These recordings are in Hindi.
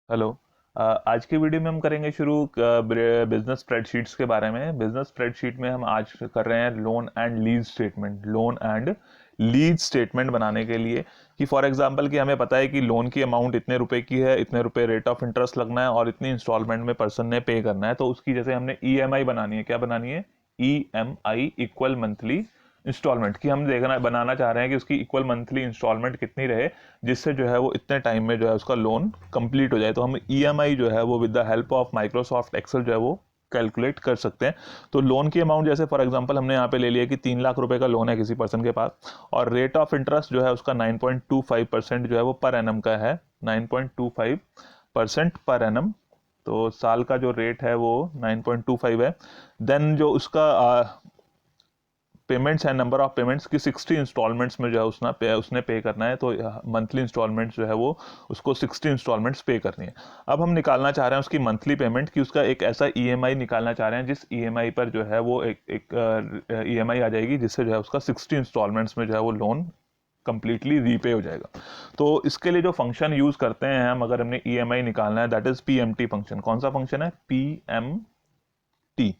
हेलो। आज की वीडियो में हम करेंगे शुरू बिजनेस स्प्रेडशीट्स के बारे में। बिजनेस स्प्रेडशीट में हम आज कर रहे हैं लोन एंड लीज स्टेटमेंट बनाने के लिए कि फॉर एग्जांपल कि हमें पता है कि लोन की अमाउंट इतने रुपए की है, इतने रुपए रेट ऑफ इंटरेस्ट लगना है और इतनी इंस्टॉलमेंट में पर्सन ने पे करना है। तो उसकी जैसे हमने ईएमआई बनानी है, क्या बनानी है? ईएमआई इक्वल मंथली इंस्टॉलमेंट की हम देखना बनाना चाह रहे हैं कि उसकी इक्वल मंथली इंस्टॉलमेंट कितनी रहे, जिससे जो है वो इतने टाइम में जो है उसका लोन कंप्लीट हो जाए। तो हम ईएमआई जो है वो with the help of Microsoft Excel जो है वो कैलकुलेट कर सकते हैं। तो लोन की अमाउंट जैसे फॉर एग्जांपल हमने यहाँ पे ले लिया कि 3 लाख रुपए का लोन है किसी पर्सन के पास और रेट ऑफ इंटरेस्ट जो है उसका 9.25% जो है वो पर एनम का है, 9.25% पर एनम। तो साल का जो रेट है वो 9.25 है। देन जो उसका पेमेंट्स है, नंबर ऑफ पेमेंट्स की 60 इंस्टॉलमेंट्स में जो है उसने पे करना है। तो मंथली इंस्टॉलमेंट्स जो है वो उसको 60 इंस्टॉलमेंट्स पे करनी है। अब हम निकालना चाह रहे हैं उसकी मंथली पेमेंट की, उसका एक ऐसा ईएमआई निकालना चाह रहे हैं जिस ईएमआई पर जो है वो एक ईएमआई आ जाएगी जिससे जो है उसका 60 इंस्टॉलमेंट्स में जो है वो लोन कंप्लीटली रीपे हो जाएगा। तो इसके लिए जो फंक्शन यूज करते हैं हम, अगर हमने ईएमआई निकालना है, दैट इज पीएमटी फंक्शन। कौन सा फंक्शन है? पीएमटी।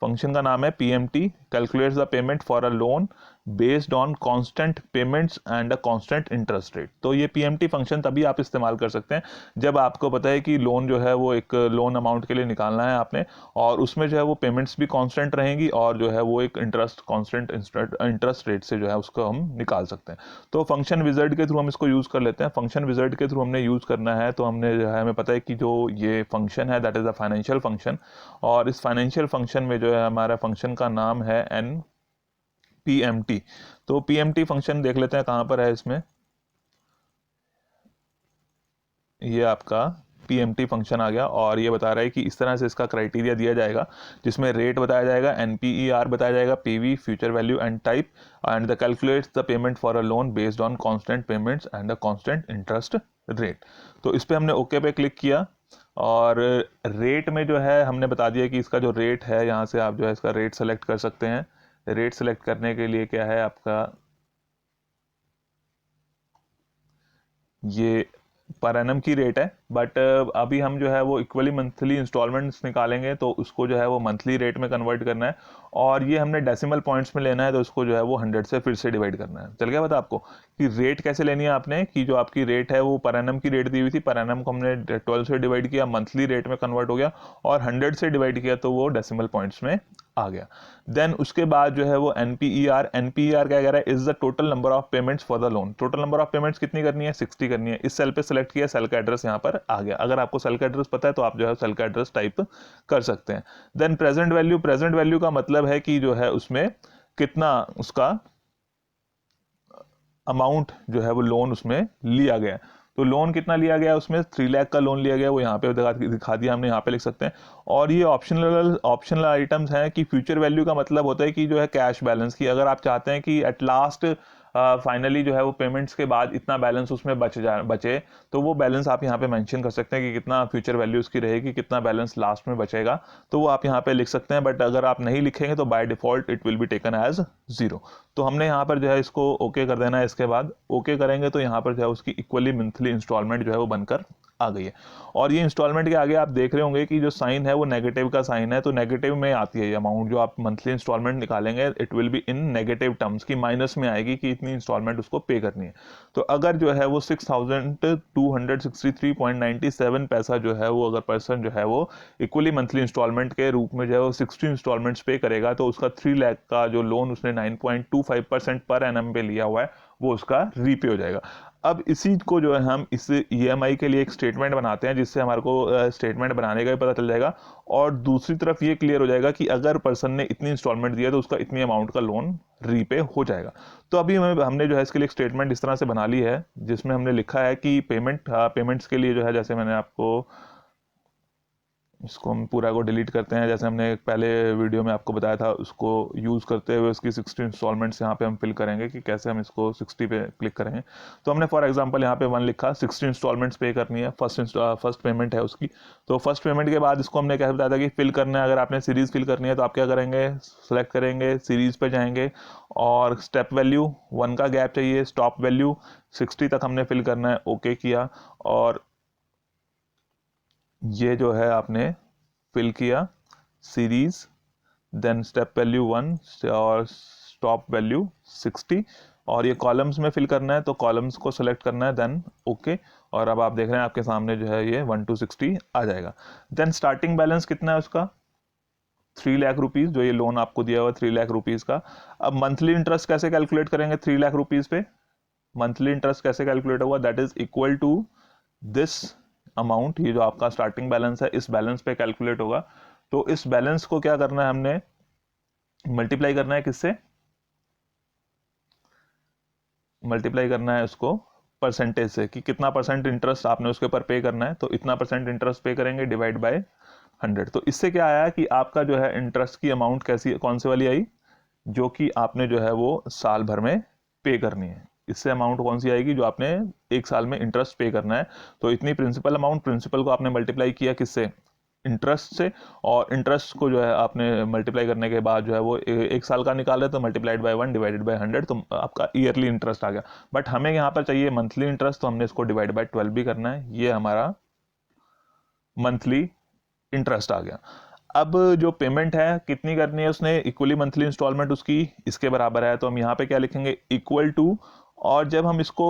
फंक्शन का नाम है PMT, calculates the payment for a loan based on constant payments and a constant interest rate. तो ये पीएमटी फंक्शन तभी आप इस्तेमाल कर सकते हैं जब आपको पता है कि लोन जो है वो एक लोन अमाउंट के लिए निकालना है आपने, और उसमें जो है वो पेमेंट्स भी कांस्टेंट रहेंगी और जो है वो एक इंटरेस्ट कांस्टेंट इंटरेस्ट रेट से जो है उसको हम निकाल सकते हैं। तो फंक्शन विजर्ड के थ्रू हम इसको यूज कर लेते हैं। फंक्शन विजर्ड के थ्रू हमने यूज करना है तो हमने जो है, हमें पता है कि जो ये फंक्शन है that is a financial function, और इस फाइनेंशियल फंक्शन में जो है हमारा फंक्शन का नाम है एन पी एम टी। तो पी एम टी फंक्शन देख लेते हैं कहां पर है इसमें। ये आपका पी एम टी फंक्शन आ गया और ये बता रहा है कि इस तरह से इसका क्राइटेरिया दिया जाएगा जिसमें रेट बताया जाएगा, एन पी ई आर बताया जाएगा, P V future value and type, and the calculates the payment for a loan based on constant payments and a constant interest rate. तो इस पर हमने ओके पे क्लिक किया और रेट में जो है हमने बता दिया कि इसका जो रेट है, यहाँ से आप जो है इसका रेट सेलेक्ट कर सकते हैं। रेट सेलेक्ट करने के लिए क्या है आपका, ये पर एनम की रेट है, बट अभी हम जो है वो इक्वली मंथली इंस्टॉलमेंट्स निकालेंगे तो उसको जो है वो मंथली रेट में कन्वर्ट करना है, और ये हमने डेसिमल पॉइंट्स में लेना है तो उसको जो है वो 100 से फिर से डिवाइड करना है। चल गया पता आपको कि रेट कैसे लेनी है आपने, कि जो आपकी रेट है वो पर एनम की रेट दी हुई थी, पर एनम को हमने 12 से डिवाइड किया, मंथली रेट में कन्वर्ट हो गया, और 100 से डिवाइड किया तो वो डेसिमल पॉइंट्स में आ गया। देन उसके बाद जो है वो एनपीईआर क्या कह रहा है, is the total number of payments for the loan. Total number of payments कितनी करनी है? 60 करनी है। इस सेल पे सेलेक्ट किया, सेल का एड्रेस यहाँ पर आ गया। अगर आपको सेल का एड्रेस पता है तो आप जो है सेल का एड्रेस टाइप कर सकते हैं। देन प्रेजेंट वैल्यू का मतलब है कि जो है उसमें कितना उसका अमाउंट जो है वो लोन उसमें लिया गया है। तो लोन कितना लिया गया है उसमें? 3 लाख का लोन लिया गया, वो यहाँ पे दिखा दिया हमने, यहाँ पे लिख सकते हैं। और ये ऑप्शनल आइटम्स हैं कि फ्यूचर वैल्यू का मतलब होता है कि जो है कैश बैलेंस की, अगर आप चाहते हैं कि एट लास्ट फाइनली जो है वो पेमेंट्स के बाद इतना बैलेंस उसमें बचे, तो वो बैलेंस आप यहाँ पे मेंशन कर सकते हैं कि कितना फ्यूचर वैल्यू उसकी रहेगी, कितना बैलेंस लास्ट में बचेगा, तो वो आप यहाँ पे लिख सकते हैं। बट अगर आप नहीं लिखेंगे तो by default it will be taken as 0। तो हमने यहाँ पर जो है इसको ओके कर देना है। इसके बाद ओके करेंगे तो यहाँ पर जो है उसकी इक्वली मंथली इंस्टॉलमेंट जो है वो बनकर आ गई है। और ये इंस्टॉलमेंट के आगे आप देख रहे होंगे कि जो साइन है वो नेगेटिव का साइन है, तो नेगेटिव में आती है ये अमाउंट जो आप मंथली इंस्टॉलमेंट निकालेंगे, it will be in negative terms की, माइनस में आएगी कि इतनी इंस्टॉलमेंट उसको पे करनी है। तो अगर जो है वो 6263.97 पैसा जो है वो अगर पर्सन जो है वो इक्वली मंथली इंस्टॉलमेंट के रूप में जो है वो 60 इंस्टॉलमेंट्स पे करेगा, तो उसका 3 लाख का जो लोन उसने 9.25% पर एनम पे लिया हुआ है वो उसका रीपे हो जाएगा। अब इसी को जो है हम इस ईएमआई के लिए एक स्टेटमेंट बनाते हैं जिससे हमारे को स्टेटमेंट बनाने का भी पता चल जाएगा, और दूसरी तरफ ये क्लियर हो जाएगा कि अगर पर्सन ने इतनी इंस्टॉलमेंट दिया तो उसका इतनी अमाउंट का लोन रीपे हो जाएगा। तो अभी हमने जो है इसके लिए एक स्टेटमेंट इस तरह से बना ली है जिसमें हमने लिखा है कि पेमेंट्स के लिए जो है, जैसे मैंने आपको इसको हम पूरा को डिलीट करते हैं, जैसे हमने पहले वीडियो में आपको बताया था, उसको यूज़ करते हुए उसकी 60 इंस्टॉलमेंट्स यहाँ पे हम फिल करेंगे कि कैसे हम इसको 60 पे क्लिक करेंगे। तो हमने फॉर एग्जांपल यहाँ पे 1 लिखा, 60 इंस्टॉलमेंट्स पे करनी है, फर्स्ट पेमेंट है उसकी। तो फर्स्ट पेमेंट के बाद इसको हमने कैसे बताया था कि फिल करना है, अगर आपने सीरीज़ फिल करनी है तो आप क्या करेंगे, सेलेक्ट करेंगे, सीरीज़ पे जाएंगे और स्टेप वैल्यू 1 का गैप चाहिए, स्टॉप वैल्यू 60 तक हमने फिल करना है, ओके किया। और ये जो है आपने फिल किया सीरीज, देन स्टेप वैल्यू 1 और स्टॉप वैल्यू 60, और ये कॉलम्स में फिल करना है तो कॉलम्स को सेलेक्ट करना है, देन ओके। और अब आप देख रहे हैं आपके सामने जो है ये 1 to 60 आ जाएगा। देन स्टार्टिंग बैलेंस कितना है उसका, 3 लाख रुपीज़, जो ये लोन आपको दिया हुआ 3 लाख रुपीज़ का। अब मंथली इंटरेस्ट कैसे कैलकुलेट करेंगे 3 लाख रुपीज़ पे, मंथली इंटरेस्ट कैसे कैलकुलेट होगा, that is equal to this amount, ये जो आपका स्टार्टिंग बैलेंस है इस बैलेंस पे कैलकुलेट होगा। तो इस बैलेंस को क्या करना है, हमने मल्टीप्लाई करना है किससे, मल्टीप्लाई करना है उसको परसेंटेज से, कि कितना परसेंट इंटरेस्ट आपने उसके ऊपर पे करना है, तो इतना परसेंट इंटरेस्ट पे करेंगे डिवाइड बाय 100। तो इससे क्या आया कि आपका जो है इंटरेस्ट की अमाउंट कैसी कौन से वाली आई, जो कि आपने जो है वो साल भर में पे करनी है। इससे अमाउंट कौन सी आएगी, जो आपने एक साल में इंटरेस्ट पे करना है। तो इतनी प्रिंसिपल अमाउंट, प्रिंसिपल को आपने मल्टीप्लाई किया किससे, इंटरेस्ट से, और इंटरेस्ट को जो है आपने मल्टीप्लाई करने के बाद जो है वो एक साल का निकाले तो मल्टीप्लाइड बाय 1 डिवाइडेड बाय 100, तो आपका ईयरली इंटरेस्ट आ गया। बट हमें यहाँ पर चाहिए मंथली इंटरेस्ट, तो हमने इसको डिवाइड बाय 12 भी करना है, ये हमारा मंथली इंटरेस्ट आ गया। अब जो पेमेंट है कितनी करनी है उसने, इक्वली मंथली इंस्टॉलमेंट उसकी इसके बराबर है, तो हम यहाँ पे क्या लिखेंगे, इक्वल टू, और जब हम इसको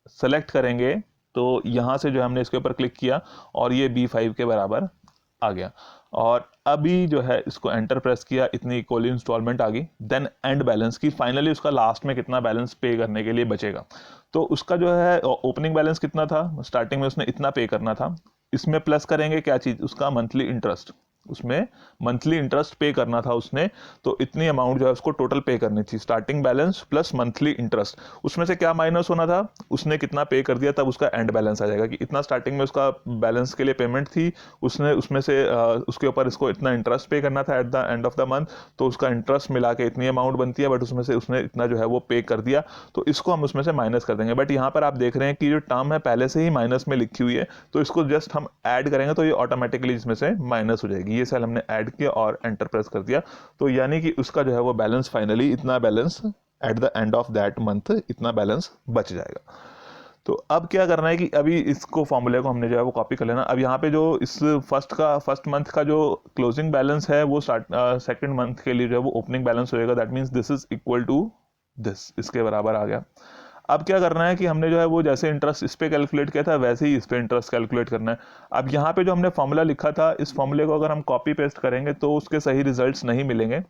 सेलेक्ट करेंगे तो यहाँ से जो हमने इसके ऊपर क्लिक किया और ये B5 के बराबर आ गया, और अभी जो है इसको एंटर प्रेस किया, इतनी इक्वली इंस्टॉलमेंट आ गई। देन एंड बैलेंस की फाइनली उसका लास्ट में कितना बैलेंस पे करने के लिए बचेगा, तो उसका जो है ओपनिंग बैलेंस कितना था, स्टार्टिंग में उसने इतना पे करना था, इसमें प्लस करेंगे क्या चीज़, उसका मंथली इंटरेस्ट, उसमें मंथली इंटरेस्ट पे करना था उसने, तो इतनी अमाउंट जो है उसको टोटल पे करनी थी, starting balance plus monthly interest. उसमें से क्या माइनस होना था, उसने कितना पे कर दिया, तब उसका एंड बैलेंस आ जाएगा कि इतना स्टार्टिंग में उसका बैलेंस के लिए पेमेंट थी, उसने उसमें से उसके ऊपर इसको इतना इंटरेस्ट पे करना था eight the end of the month, तो उसका इंटरेस्ट मिला के इतनी अमाउंट बनती है, बट उसमें से उसने इतना जो है वो पे कर दिया, तो इसको हम उसमें से माइनस कर देंगे। बट यहाँ पर आप देख रहे हैं कि जो टर्म है पहले से ही माइनस में लिखी हुई है, तो इसको जस्ट हम ऐड करेंगे तो ये ऑटोमेटिकली इसमें से माइनस हो जाएगी। ये सेल हमने ऐड किया और एंटर प्रेस कर दिया, तो यानी कि उसका जो है वो बैलेंस फाइनली इतना balance eight the end of that month इतना बैलेंस बच जाएगा। तो अब क्या करना है कि अभी इसको फॉर्मूले को हमने जो है वो कॉपी कर लेना। अब यहाँ पे जो इस फर्स्ट मंथ का जो क्लोजिंग बैलेंस है वो सेकंड मंथ के लिए जो है वो ओपनिंग बैलेंस होएगा, that means this is equal to this, इसके बराबर आ गया। अब क्या करना है कि हमने जो है वो जैसे इंटरेस्ट इस पे कैलकुलेट किया था वैसे ही इस पे इंटरेस्ट कैलकुलेट करना है। अब यहाँ पे जो हमने फॉर्मूला लिखा था, इस फॉर्मूले को अगर हम कॉपी पेस्ट करेंगे तो उसके सही रिजल्ट्स नहीं मिलेंगे,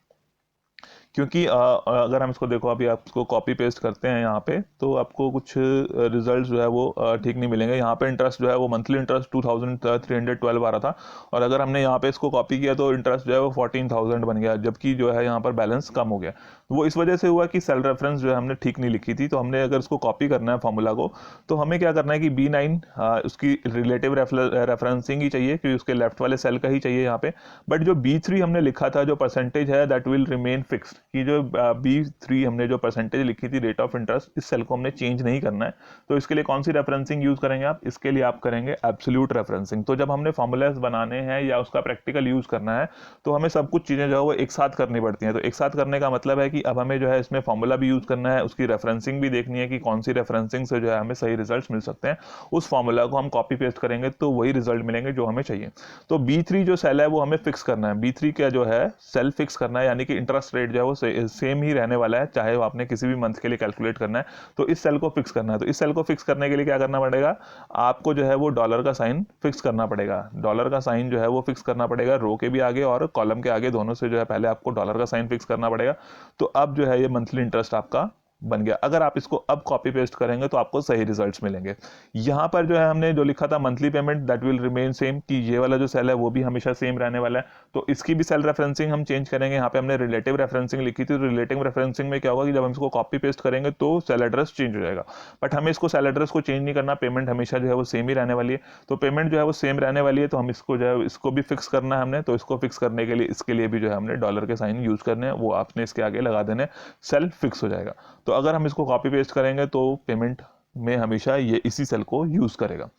क्योंकि अगर हम इसको देखो, अभी आप इसको कॉपी पेस्ट करते हैं यहाँ पे, तो आपको कुछ रिजल्ट जो है वो ठीक नहीं मिलेंगे। यहाँ पे इंटरेस्ट जो है वो मंथली इंटरेस्ट 2312 आ रहा था, और अगर हमने यहाँ पे इसको कॉपी किया तो इंटरेस्ट जो है वो 14,000 बन गया, जबकि जो है यहाँ पर बैलेंस कम हो गया। वो इस वजह से हुआ कि सेल रेफरेंस जो है हमने ठीक नहीं लिखी थी। तो हमने अगर इसको कॉपी करना है फॉर्मूला को, तो हमें क्या करना है कि B9 उसकी रिलेटिव रेफरेंसिंग ही चाहिए, क्योंकि उसके लेफ्ट वाले सेल का ही चाहिए यहाँ पे। बट जो B3 हमने लिखा था, जो परसेंटेज है दैट विल रिमेन फिक्स्ड, कि जो B3 हमने जो परसेंटेज लिखी थी रेट ऑफ इंटरेस्ट, इस सेल को हमने चेंज नहीं करना है। तो इसके लिए कौन सी रेफरेंसिंग यूज करेंगे आप, इसके लिए आप करेंगे एब्सोल्यूट रेफरेंसिंग। तो जब हमने फॉर्मूलाज बनाने हैं या उसका प्रैक्टिकल यूज करना है, तो हमें सब कुछ चीजें जो है वो एक साथ करनी पड़ती हैं। तो एक साथ करने का मतलब है कि अब हमें जो है इसमें फॉर्मूला भी यूज करना है, उसकी रेफरेंसिंग भी देखनी है कि कौन सी रेफरेंसिंग से जो है हमें सही रिजल्ट मिल सकते हैं। उस फॉर्मूला को हम कॉपी पेस्ट करेंगे तो वही रिजल्ट मिलेंगे जो हमें चाहिए। तो B3 जो सेल है वो हमें फिक्स करना है, B3 का जो है सेल फिक्स करना है, यानी कि इंटरेस्ट रेट जो है वो सेम ही रहने वाला है, चाहे वो आपने किसी भी मंथ के लिए कैलकुलेट करना है। तो इस सेल को फिक्स करना है, तो इस सेल को फिक्स करने के लिए क्या करना पड़ेगा, आपको जो है वो डॉलर का साइन फिक्स करना पड़ेगा। डॉलर का साइन जो है वो फिक्स करना पड़ेगा रो के भी आगे और कॉलम के आगे, दोनों से जो है पहले आपको डॉलर का साइन फिक्स करना पड़ेगा। तो अब जो है ये मंथली इंटरेस्ट आपका बन गया। अगर आप इसको अब कॉपी पेस्ट करेंगे तो आपको सही रिजल्ट्स मिलेंगे। यहाँ पर जो है हमने जो लिखा था monthly payment that will remain same, कि ये वाला जो सेल है वो भी हमेशा सेम रहने वाला है। तो इसकी भी सेल रेफरेंसिंग हम चेंज करेंगे। यहाँ पे हमने रिलेटिव रेफरेंसिंग लिखी थी, तो रिलेटिव रेफरेंसिंग में क्या होगा कि जब हम इसको कॉपी पेस्ट करेंगे तो सेल एड्रेस चेंज हो जाएगा। बट हमें इसको सेल एड्रेस को चेंज नहीं करना, पेमेंट हमेशा जो है वो सेम ही रहने वाली है। तो पेमेंट जो है वो सेम रहने वाली है, तो हम इसको जो है इसको भी फिक्स करना है हमने। तो इसको फिक्स करने के लिए इसके लिए भी जो है हमने डॉलर के साइन यूज करने हैं, वो आपने इसके आगे लगा देने, सेल फिक्स हो जाएगा। तो अगर हम इसको कॉपी पेस्ट करेंगे तो पेमेंट में हमेशा ये इसी सेल को यूज करेगा।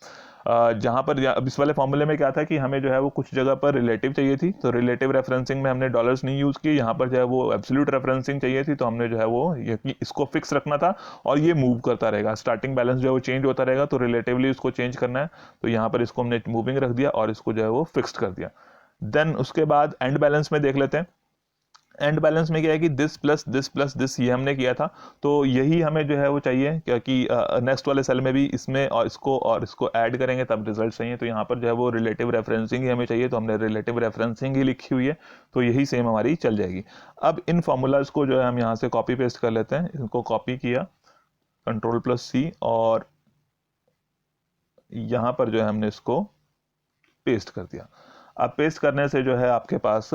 जहाँ पर अब इस वाले फॉर्मूले में क्या था कि हमें जो है वो कुछ जगह पर रिलेटिव चाहिए थी, तो रिलेटिव रेफरेंसिंग में हमने डॉलर्स नहीं यूज़ किए, यहाँ पर जो है वो एब्सोल्यूट रेफरेंसिंग चाहिए थी, तो हमने जो है वो इसको फिक्स रखना था और ये मूव करता रहेगा, स्टार्टिंग बैलेंस जो है वो चेंज होता रहेगा, तो रिलेटिवली उसको चेंज करना है, तो यहाँ पर इसको हमने मूविंग रख दिया और इसको जो है वो फिक्स्ड कर दिया। देन उसके बाद एंड बैलेंस में देख लेते हैं। एंड बैलेंस में क्या है कि this plus this plus this ये हमने किया था, तो यही हमें जो है वो चाहिए, क्योंकि नेक्स्ट वाले सेल में भी इसमें और इसको ऐड करेंगे तब रिजल्ट चाहिए, तो यहाँ पर जो है वो रिलेटिव रेफरेंसिंग ही हमें चाहिए, तो हमने रिलेटिव रेफरेंसिंग ही लिखी हुई है, तो यही सेम हमारी चल जाएगी। अब इन फॉर्मूलाज को जो है हम यहाँ से कॉपी पेस्ट कर लेते हैं, इनको कॉपी किया Ctrl+C और यहाँ पर जो है हमने इसको पेस्ट कर दिया। अब पेस्ट करने से जो है आपके पास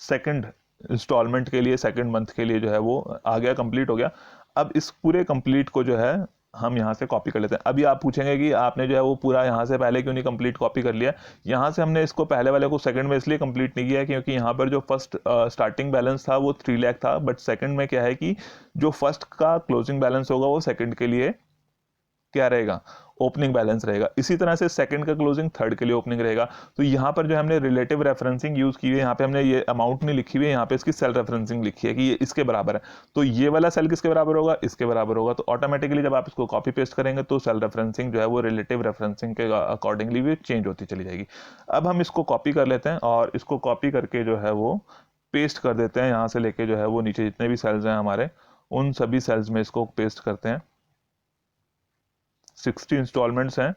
सेकंड इंस्टॉलमेंट के लिए, सेकंड मंथ के लिए जो है वो आ गया, कंप्लीट हो गया। अब इस पूरे कंप्लीट को जो है हम यहाँ से कॉपी कर लेते हैं। अभी आप पूछेंगे कि आपने जो है वो पूरा यहाँ से पहले क्यों नहीं कंप्लीट कॉपी कर लिया। यहाँ से हमने इसको पहले वाले को सेकंड में इसलिए कंप्लीट नहीं किया क्योंकि यहाँ पर जो फर्स्ट स्टार्टिंग बैलेंस था वो 3 लाख था, बट सेकंड में क्या है कि जो फर्स्ट का क्लोजिंग बैलेंस होगा वो सेकंड के लिए क्या रहेगा, ओपनिंग बैलेंस रहेगा। इसी तरह से सेकंड का क्लोजिंग थर्ड के लिए ओपनिंग रहेगा। तो यहाँ पर जो हमने रिलेटिव रेफरेंसिंग यूज की है, यहाँ पे हमने ये अमाउंट नहीं लिखी हुई है, यहाँ पे इसकी सेल रेफरेंसिंग लिखी है कि ये इसके बराबर है, तो ये वाला सेल किसके बराबर होगा, इसके बराबर होगा। तो ऑटोमेटिकली जब आप इसको कॉपी पेस्ट करेंगे तो सेल रेफरेंसिंग जो है वो रिलेटिव रेफरेंसिंग के अकॉर्डिंगली भी चेंज होती चली जाएगी। अब हम इसको कॉपी कर लेते हैं और इसको कॉपी करके जो है वो पेस्ट कर देते हैं, यहाँ से लेके जो है वो नीचे जितने भी सेल्स हैं हमारे, उन सभी सेल्स में इसको पेस्ट करते हैं। 60 इंस्टॉलमेंट्स हैं,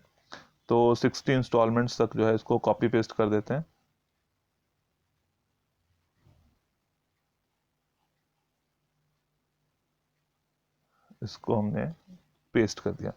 तो 60 इंस्टॉलमेंट्स तक जो है इसको कॉपी पेस्ट कर देते हैं। इसको हमने पेस्ट कर दिया,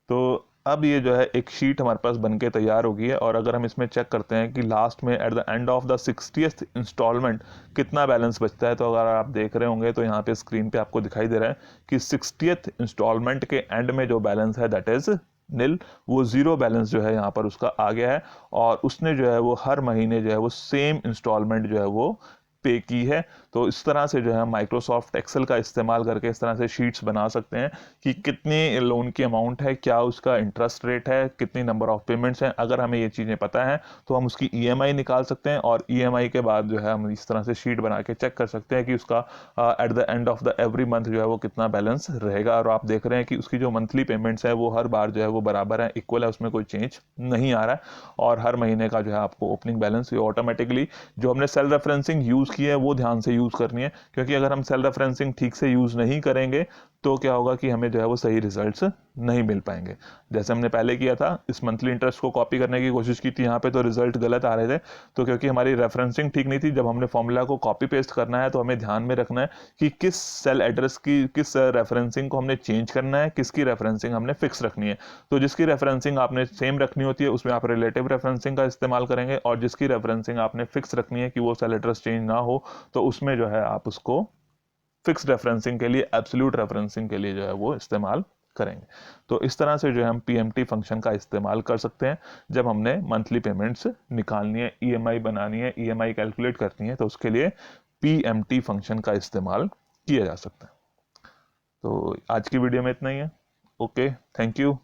तो अब ये जो है एक शीट हमारे पास बनके तैयार हो गई है। और अगर हम इसमें चेक करते हैं कि लास्ट में at the end of the 60th installment कितना बैलेंस बचता है, तो अगर आप देख रहे होंगे तो यहाँ पे स्क्रीन पे आपको दिखाई दे रहा है कि 60th इंस्टॉलमेंट के एंड में जो बैलेंस है दैट इज नील, वो जीरो बैलेंस जो है यहाँ पर उसका आ गया है। और उसने जो है वो हर महीने जो है वो सेम इंस्टॉलमेंट जो है वो पे की है। तो इस तरह से जो है माइक्रोसॉफ्ट एक्सेल का इस्तेमाल करके इस तरह से शीट्स बना सकते हैं कि कितनी लोन की अमाउंट है, क्या उसका इंटरेस्ट रेट है, कितनी नंबर ऑफ पेमेंट्स हैं। अगर हमें ये चीज़ें पता है तो हम उसकी ईएमआई निकाल सकते हैं, और ईएमआई के बाद जो है हम इस तरह से शीट बना के चेक कर सकते हैं कि उसका eight the end of the every month जो है वो कितना बैलेंस रहेगा। और आप देख रहे हैं कि उसकी जो मंथली पेमेंट्स है वो हर बार जो है वो बराबर है, इक्वल है, उसमें कोई चेंज नहीं आ रहा है। और हर महीने का जो है आपको ओपनिंग बैलेंस ऑटोमेटिकली, जो हमने सेल रेफरेंसिंग यूज़ की है वो ध्यान से यूज़ करनी है, क्योंकि अगर हम सेल रेफरेंसिंग ठीक से यूज़ नहीं करेंगे तो क्या होगा कि हमें जो है वो सही रिजल्ट्स नहीं मिल पाएंगे। जैसे हमने पहले किया था, इस मंथली इंटरेस्ट को कॉपी करने की कोशिश की थी, यहाँ पे तो रिजल्ट गलत आ रहे थे, तो क्योंकि हमारी रेफरेंसिंग ठीक नहीं थी। जब हमने फॉर्मूला को कॉपी पेस्ट करना है तो हमें ध्यान में रखना है कि किस सेल एड्रेस की किस रेफरेंसिंग को हमने चेंज करना है, किसकी रेफरेंसिंग हमने फिक्स रखनी है। तो जिसकी रेफरेंसिंग आपने सेम रखनी होती है उसमें आप रिलेटिव रेफरेंसिंग का इस्तेमाल करेंगे, और जिसकी रेफरेंसिंग आपने फिक्स रखनी है कि वो सेल एड्रेस चेंज ना हो, तो उसमें जो है आप उसको फिक्स रेफरेंसिंग के लिए, एब्सोल्यूट रेफरेंसिंग के लिए जो है वो इस्तेमाल करेंगे। तो इस तरह से जो है हम पीएमटी फंक्शन का इस्तेमाल कर सकते हैं जब हमने मंथली पेमेंट्स निकालनी है, ईएमआई बनानी है, ईएमआई कैलकुलेट करनी है, तो उसके लिए पीएमटी फंक्शन का इस्तेमाल किया जा सकता है। तो आज की वीडियो में इतना ही है। Okay, thank you.